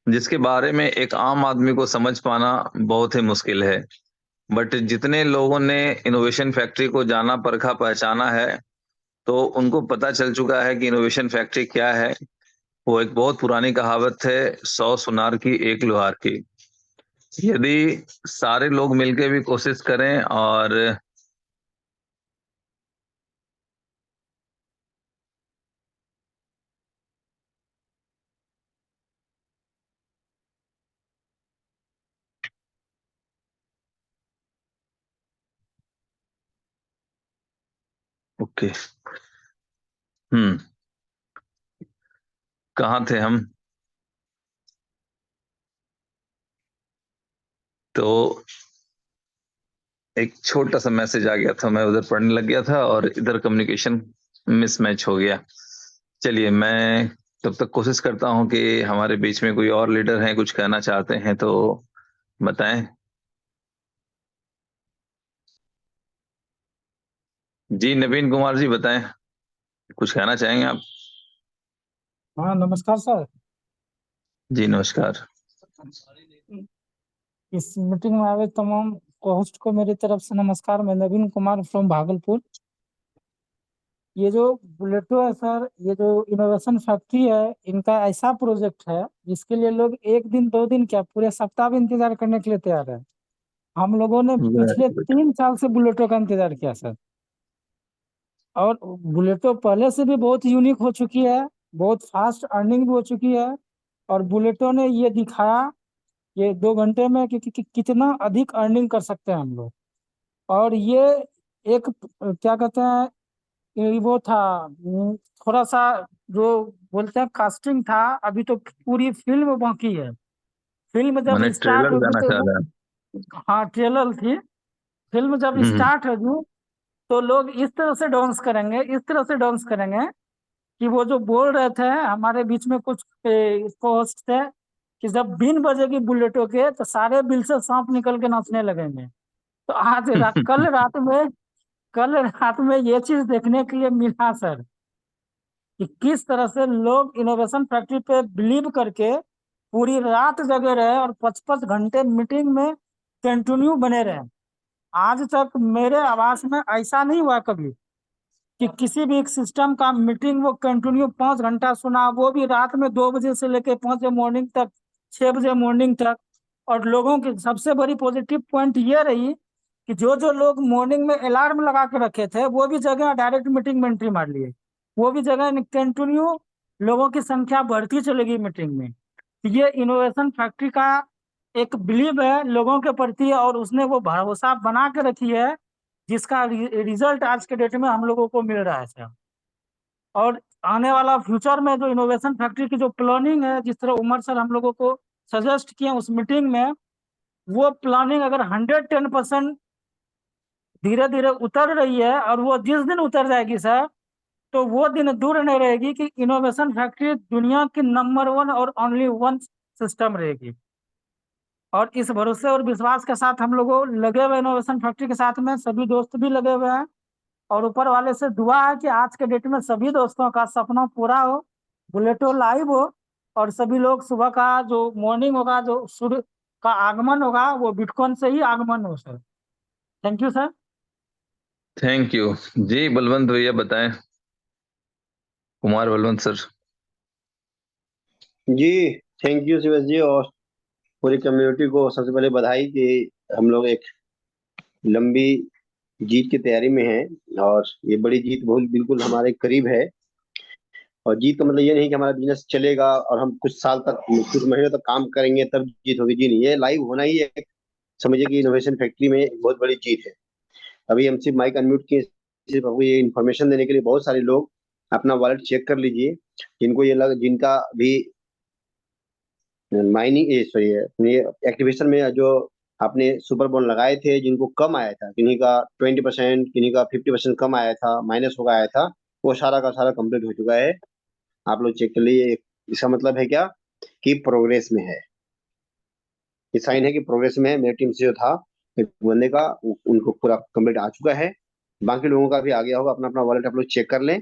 जिसके बारे में एक आम आदमी को समझ पाना बहुत ही मुश्किल है। बट जितने लोगों ने इनोवेशन फैक्ट्री को जाना, परखा, पहचाना है, तो उनको पता चल चुका है कि इनोवेशन फैक्ट्री क्या है। वो एक बहुत पुरानी कहावत है, 100 सुनार की एक लोहार की। यदि सारे लोग मिलके भी कोशिश करें और ओके, कहाँ थे हम? तो एक छोटा सा मैसेज आ गया था, मैं उधर पढ़ने लग गया था और इधर कम्युनिकेशन मिसमैच हो गया। चलिए, मैं तब तक कोशिश करता हूँ कि हमारे बीच में कोई और लीडर हैं, कुछ कहना चाहते हैं तो बताएं। जी नवीन कुमार जी, बताएं, कुछ कहना चाहेंगे आप? हाँ नमस्कार सर। जी नमस्कार। इस मीटिंग में आए तमाम होस्ट को मेरी तरफ से नमस्कार। मैं नवीन कुमार फ्रॉम भागलपुर। ये जो बुलेटो है सर, ये जो इनोवेशन फैक्ट्री है, इनका ऐसा प्रोजेक्ट है जिसके लिए लोग एक दिन 2 दिन क्या पूरे सप्ताह भी इंतजार करने के लिए तैयार है। हम लोगों ने पिछले वेरी गुड। 3 साल से बुलेटो का इंतजार किया सर। और बुलेटो पहले से भी बहुत यूनिक हो चुकी है, बहुत फास्ट अर्निंग भी हो चुकी है। और बुलेटो ने ये दिखाया ये 2 घंटे में कि कितना अधिक अर्निंग कर सकते हैं हम लोग। और ये एक क्या कहते हैं, ये वो था थोड़ा सा जो बोलते हैं कास्टिंग था, अभी तो पूरी फिल्म बाकी है। फिल्म जब मैंने स्टार्ट ट्रेलर होगी जाना तो चाह रहा हाँ ट्रेलर थी। फिल्म जब हूँ। स्टार्ट होगी तो लोग इस तरह से डांस करेंगे, इस तरह से डांस करेंगे कि वो जो बोल रहे थे हमारे बीच में कुछ होस्ट थे कि जब बीन बजेगी बुलेटों के तो सारे बिल से सांप निकल के नाचने लगेंगे। तो कल रात में ये चीज देखने के लिए मिला सर कि किस तरह से लोग इनोवेशन फैक्ट्री पे बिलीव करके पूरी रात जगे रहे और 55 घंटे मीटिंग में कंटिन्यू बने रहे। आज तक मेरे आवास में ऐसा नहीं हुआ कभी कि किसी भी एक सिस्टम का मीटिंग वो कंटिन्यू 5 घंटा सुना, वो भी रात में 2 बजे से लेकर 5 बजे मॉर्निंग तक, 6 बजे मॉर्निंग तक। और लोगों की सबसे बड़ी पॉजिटिव पॉइंट ये रही कि जो जो लोग मॉर्निंग में अलार्म लगा के रखे थे वो भी जगह डायरेक्ट मीटिंग में एंट्री मार लिए, वो भी जगह कंटिन्यू लोगों की संख्या बढ़ती चलेगी मीटिंग में। ये इनोवेशन फैक्ट्री का एक बिलीव है लोगों के प्रति, और उसने वो भरोसा बना के रखी है जिसका रिजल्ट आज के डेट में हम लोगों को मिल रहा है सर। और आने वाला फ्यूचर में जो इनोवेशन फैक्ट्री की जो प्लानिंग है, जिस तरह उमर सर हम लोगों को सजेस्ट किए उस मीटिंग में, वो प्लानिंग अगर 110% धीरे धीरे उतर रही है, और वो जिस दिन उतर जाएगी सर तो वो दिन दूर नहीं रहेगी कि इनोवेशन फैक्ट्री दुनिया की नंबर 1 और ओनली 1 सिस्टम रहेगी। और इस भरोसे और विश्वास के साथ हम लोग लगे हुए इनोवेशन फैक्ट्री के साथ में, सभी दोस्त भी लगे हुए हैं। और ऊपर वाले से दुआ है कि आज के डेट में सभी दोस्तों का सपना पूरा हो, बुलेटो लाइव हो, और सभी लोग सुबह का जो मॉर्निंग होगा, जो सूर्य का आगमन होगा, वो बिटकॉइन से ही आगमन हो sir. Thank you sir. Thank you जी। बलवंत भैया बताएं, कुमार बलवंत सर। जी थैंक यू शिवेश जी, और पूरी कम्युनिटी को सबसे पहले बधाई कि हम लोग एक लंबी जीत की तैयारी में हैं, और ये बड़ी जीत बहुत बिल्कुल हमारे करीब है। और जीत का मतलब ये नहीं कि हमारा बिजनेस चलेगा और हम कुछ साल तक, कुछ महीनों तक काम करेंगे तब जीत होगी, जी नहीं, ये लाइव होना ही एक, समझिए कि इनोवेशन फैक्ट्री में एक बहुत बड़ी जीत है। अभी हम सिर्फ माइक अनम्यूट किए, सिर्फ आपको ये इन्फॉर्मेशन देने के लिए। बहुत सारे लोग अपना वॉलेट चेक कर लीजिए, जिनको ये जिनका भी माइनिंग सॉरी ये एक्टिवेशन में जो आपने सुपर बॉन्ड लगाए थे, जिनको कम आया था, किन्हीं का 20%, किन्हीं का 50% कम आया था, माइनस हो आया था, वो सारा का सारा कंप्लीट हो चुका है। आप लोग चेक कर लीजिए। इसका मतलब है क्या कि प्रोग्रेस में है, ये साइन है कि प्रोग्रेस में है। मेरी टीम से जो था एक बंदे का, उनको पूरा कंप्लीट आ चुका है, बाकी लोगों का भी आ गया होगा। अपना अपना वॉलेट आप लोग चेक कर लें,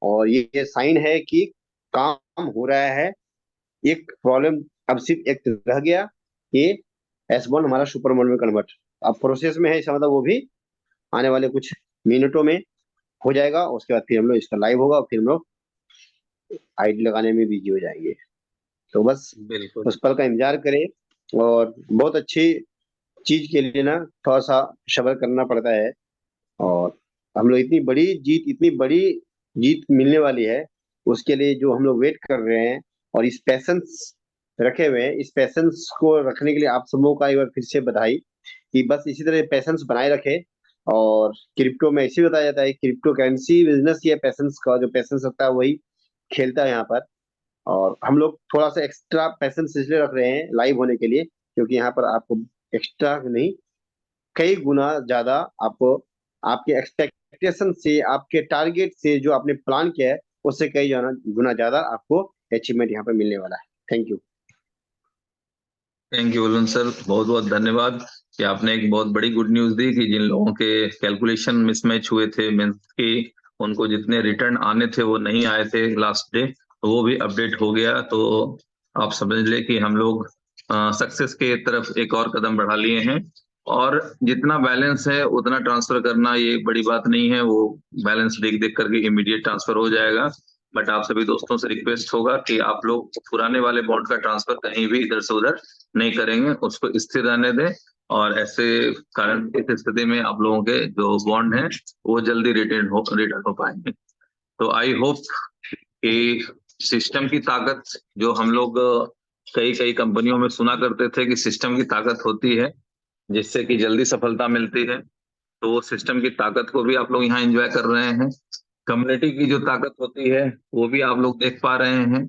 और ये साइन है कि काम हो रहा है। एक प्रॉब्लम अब सिर्फ एक रह गया, ये S1 हमारा सुपर मोड में कन्वर्ट अब प्रोसेस में है। इसका मतलब वो भी आने वाले कुछ मिनटों में हो जाएगा। उसके बाद फिर हम लोग इसका लाइव होगा, और फिर हम लोग आईडी लगाने में बिजी हो जाएंगे। तो बस बिल्कुल उस पल का इंतजार करें। और बहुत अच्छी चीज के लिए ना थोड़ा सा सब्र करना पड़ता है, और हम लोग इतनी बड़ी जीत मिलने वाली है, उसके लिए जो हम लोग वेट कर रहे हैं और इस पैसेंस रखे हुए हैं, इस पैसेंस को रखने के लिए आप सबों का एक बार फिर से बधाई कि बस इसी तरह पैसेंस बनाए रखे। और क्रिप्टो में ऐसे बताया जाता है, क्रिप्टो करेंसी बिजनेस ये पैसेंस का, जो पैसेंस रखता है वही खेलता है यहाँ पर। और हम लोग थोड़ा सा एक्स्ट्रा पैसेंस इसलिए रख रहे हैं लाइव होने के लिए, क्योंकि यहाँ पर आपको एक्स्ट्रा नहीं, कई गुना ज्यादा आपको आपके एक्सपेक्टेशन से, आपके टारगेट से, जो आपने प्लान किया है उससे कई गुना ज्यादा आपको अचीवमेंट यहाँ पर मिलने वाला है। Thank you. Thank you Balwant sir, बहुत बहुत धन्यवाद कि आपने एक बहुत बड़ी गुड न्यूज दी कि जिन लोगों के कैलकुलेशन मिसमैच हुए थे, मीन्स कि उनको जितने रिटर्न आने थे वो नहीं आए थे लास्ट डे, तो वो भी अपडेट हो गया। तो आप समझ ले कि हम लोग सक्सेस के तरफ एक और कदम बढ़ा लिए हैं, और जितना बैलेंस है उतना ट्रांसफर करना ये एक बड़ी बात नहीं है, वो बैलेंस देख देख करके इमीडिएट ट्रांसफर हो जाएगा। बट आप सभी दोस्तों से रिक्वेस्ट होगा कि आप लोग पुराने वाले बॉन्ड का ट्रांसफर कहीं भी इधर से उधर नहीं करेंगे, उसको स्थिर रहने दें। और ऐसे कारण इस स्थिति में आप लोगों के जो बॉन्ड हैं वो जल्दी रिटर्न हो पाएंगे। तो आई होप कि सिस्टम की ताकत, जो हम लोग कई कई कंपनियों में सुना करते थे कि सिस्टम की ताकत होती है जिससे कि जल्दी सफलता मिलती है, तो वो सिस्टम की ताकत को भी आप लोग यहाँ एंजॉय कर रहे हैं। कम्युनिटी की जो ताकत होती है वो भी आप लोग देख पा रहे हैं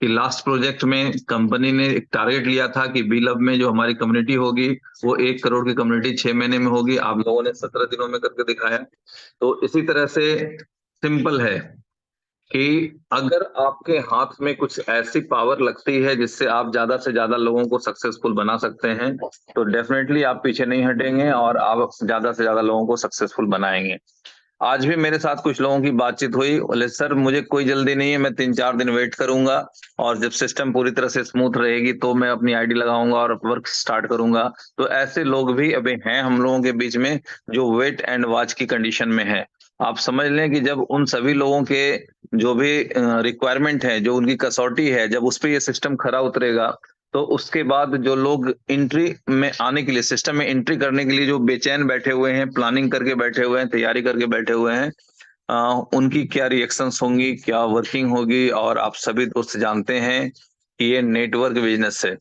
कि लास्ट प्रोजेक्ट में कंपनी ने एक टारगेट लिया था कि बी लब में जो हमारी कम्युनिटी होगी वो 1 करोड़ की कम्युनिटी 6 महीने में होगी, आप लोगों ने 17 दिनों में करके दिखाया। तो इसी तरह से सिंपल है कि अगर आपके हाथ में कुछ ऐसी पावर लगती है जिससे आप ज्यादा से ज्यादा लोगों को सक्सेसफुल बना सकते हैं, तो डेफिनेटली आप पीछे नहीं हटेंगे और आप ज्यादा से ज्यादा लोगों को सक्सेसफुल बनाएंगे। आज भी मेरे साथ कुछ लोगों की बातचीत हुई, बोले सर मुझे कोई जल्दी नहीं है, मैं 3-4 दिन वेट करूंगा, और जब सिस्टम पूरी तरह से स्मूथ रहेगी तो मैं अपनी आईडी लगाऊंगा और वर्क स्टार्ट करूंगा। तो ऐसे लोग भी अभी हैं हम लोगों के बीच में जो वेट एंड वॉच की कंडीशन में है। आप समझ लें कि जब उन सभी लोगों के जो भी रिक्वायरमेंट है, जो उनकी कसौटी है, जब उस पर ये सिस्टम खरा उतरेगा तो उसके बाद जो लोग एंट्री में आने के लिए, सिस्टम में एंट्री करने के लिए जो बेचैन बैठे हुए हैं, प्लानिंग करके बैठे हुए हैं, तैयारी करके बैठे हुए हैं, उनकी क्या रिएक्शंस होंगी, क्या वर्किंग होगी। और आप सभी दोस्त जानते हैं कि ये नेटवर्क बिजनेस है,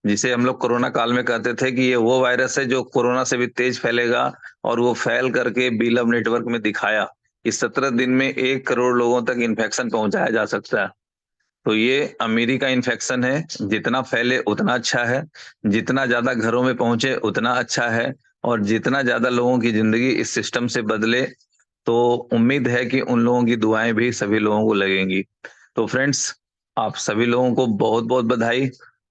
जिसे हम लोग कोरोना काल में कहते थे कि ये वो वायरस है जो कोरोना से भी तेज फैलेगा, और वो फैल करके बीलब नेटवर्क में दिखाया कि 17 दिन में 1 करोड़ लोगों तक इन्फेक्शन पहुंचाया जा सकता है। तो ये अमेरिका का इन्फेक्शन है, जितना फैले उतना अच्छा है, जितना ज्यादा घरों में पहुंचे उतना अच्छा है, और जितना ज्यादा लोगों की जिंदगी इस सिस्टम से बदले, तो उम्मीद है कि उन लोगों की दुआएं भी सभी लोगों को लगेंगी। तो फ्रेंड्स, आप सभी लोगों को बहुत बहुत बधाई।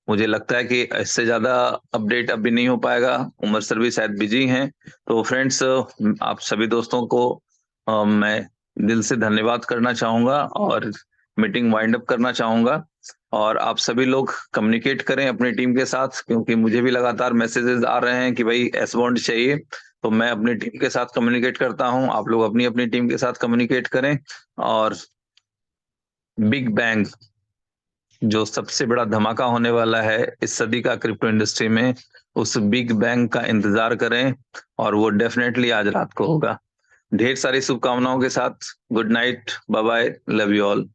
मुझे लगता है कि इससे ज्यादा अपडेट अभी नहीं हो पाएगा, उमर सर भी शायद बिजी हैं। तो फ्रेंड्स, आप सभी दोस्तों को मैं दिल से धन्यवाद करना चाहूंगा और मीटिंग वाइंड अप करना चाहूंगा। और आप सभी लोग कम्युनिकेट करें अपनी टीम के साथ, क्योंकि मुझे भी लगातार मैसेजेस आ रहे हैं कि भाई एस बॉन्ड चाहिए। तो मैं अपनी टीम के साथ कम्युनिकेट करता हूं, आप लोग अपनी अपनी टीम के साथ कम्युनिकेट करें। और बिग बैंग, जो सबसे बड़ा धमाका होने वाला है इस सदी का क्रिप्टो इंडस्ट्री में, उस बिग बैंग का इंतजार करें, और वो डेफिनेटली आज रात को होगा। ढेर सारी शुभकामनाओं के साथ good night, bye bye, love you all.